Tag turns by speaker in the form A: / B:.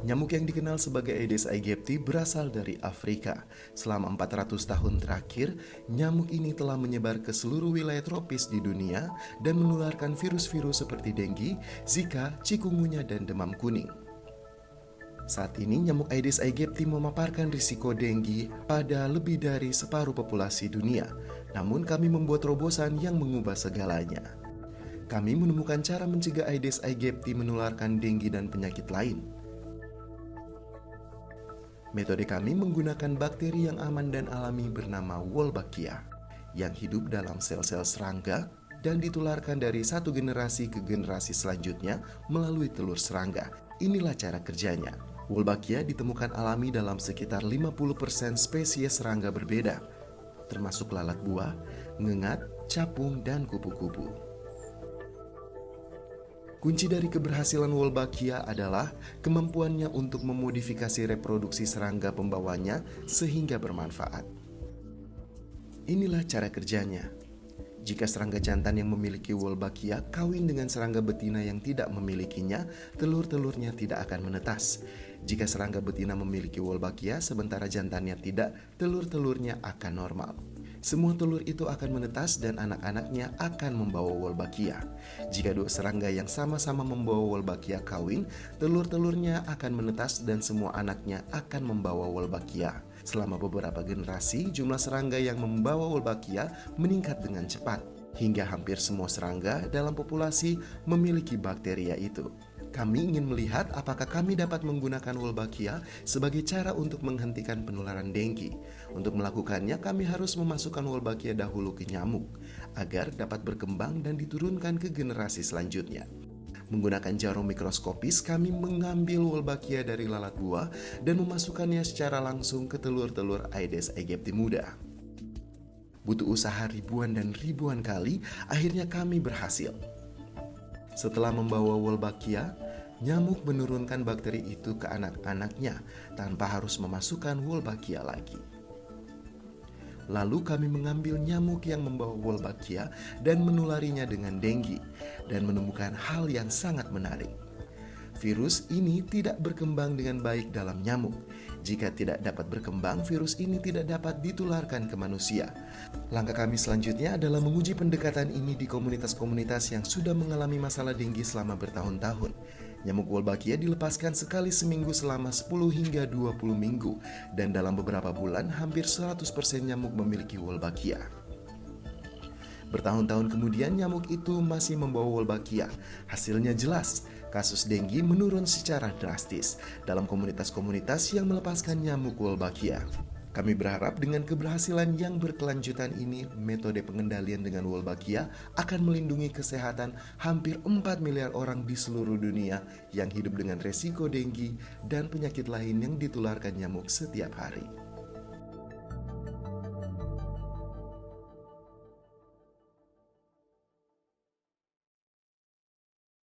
A: Nyamuk yang dikenal sebagai Aedes aegypti berasal dari Afrika. Selama 400 tahun terakhir, nyamuk ini telah menyebar ke seluruh wilayah tropis di dunia dan menularkan virus-virus seperti dengue, Zika, chikungunya, dan demam kuning. Saat ini, nyamuk Aedes aegypti memaparkan risiko dengue pada lebih dari separuh populasi dunia. Namun kami membuat terobosan yang mengubah segalanya. Kami menemukan cara mencegah Aedes aegypti menularkan dengue dan penyakit lain. Metode kami menggunakan bakteri yang aman dan alami bernama Wolbachia, yang hidup dalam sel-sel serangga dan ditularkan dari satu generasi ke generasi selanjutnya melalui telur serangga. Inilah cara kerjanya. Wolbachia ditemukan alami dalam sekitar 50% spesies serangga berbeda, termasuk lalat buah, ngengat, capung, dan kupu-kupu. Kunci dari keberhasilan Wolbachia adalah kemampuannya untuk memodifikasi reproduksi serangga pembawanya sehingga bermanfaat. Inilah cara kerjanya. Jika serangga jantan yang memiliki Wolbachia kawin dengan serangga betina yang tidak memilikinya, telur-telurnya tidak akan menetas. Jika serangga betina memiliki Wolbachia sementara jantannya tidak, telur-telurnya akan normal. Semua telur itu akan menetas dan anak-anaknya akan membawa Wolbachia. Jika dua serangga yang sama-sama membawa Wolbachia kawin, telur-telurnya akan menetas dan semua anaknya akan membawa Wolbachia. Selama beberapa generasi, jumlah serangga yang membawa Wolbachia meningkat dengan cepat, hingga hampir semua serangga dalam populasi memiliki bakteria itu. Kami ingin melihat apakah kami dapat menggunakan Wolbachia sebagai cara untuk menghentikan penularan dengue. Untuk melakukannya, kami harus memasukkan Wolbachia dahulu ke nyamuk, agar dapat berkembang dan diturunkan ke generasi selanjutnya. Menggunakan jarum mikroskopis, kami mengambil Wolbachia dari lalat buah dan memasukkannya secara langsung ke telur-telur Aedes aegypti muda. Butuh usaha ribuan dan ribuan kali, akhirnya kami berhasil. Setelah membawa Wolbachia, nyamuk menurunkan bakteri itu ke anak-anaknya tanpa harus memasukkan Wolbachia lagi. Lalu kami mengambil nyamuk yang membawa Wolbachia dan menularinya dengan dengue dan menemukan hal yang sangat menarik. Virus ini tidak berkembang dengan baik dalam nyamuk. Jika tidak dapat berkembang, virus ini tidak dapat ditularkan ke manusia. Langkah kami selanjutnya adalah menguji pendekatan ini di komunitas-komunitas yang sudah mengalami masalah dengue selama bertahun-tahun. Nyamuk Wolbachia dilepaskan sekali seminggu selama 10 hingga 20 minggu, dan dalam beberapa bulan hampir 100% nyamuk memiliki Wolbachia. Bertahun-tahun kemudian nyamuk itu masih membawa Wolbachia. Hasilnya jelas, kasus dengue menurun secara drastis dalam komunitas-komunitas yang melepaskan nyamuk Wolbachia. Kami berharap dengan keberhasilan yang berkelanjutan ini, metode pengendalian dengan Wolbachia akan melindungi kesehatan hampir 4 miliar orang di seluruh dunia yang hidup dengan resiko dengue dan penyakit lain yang ditularkan nyamuk setiap hari.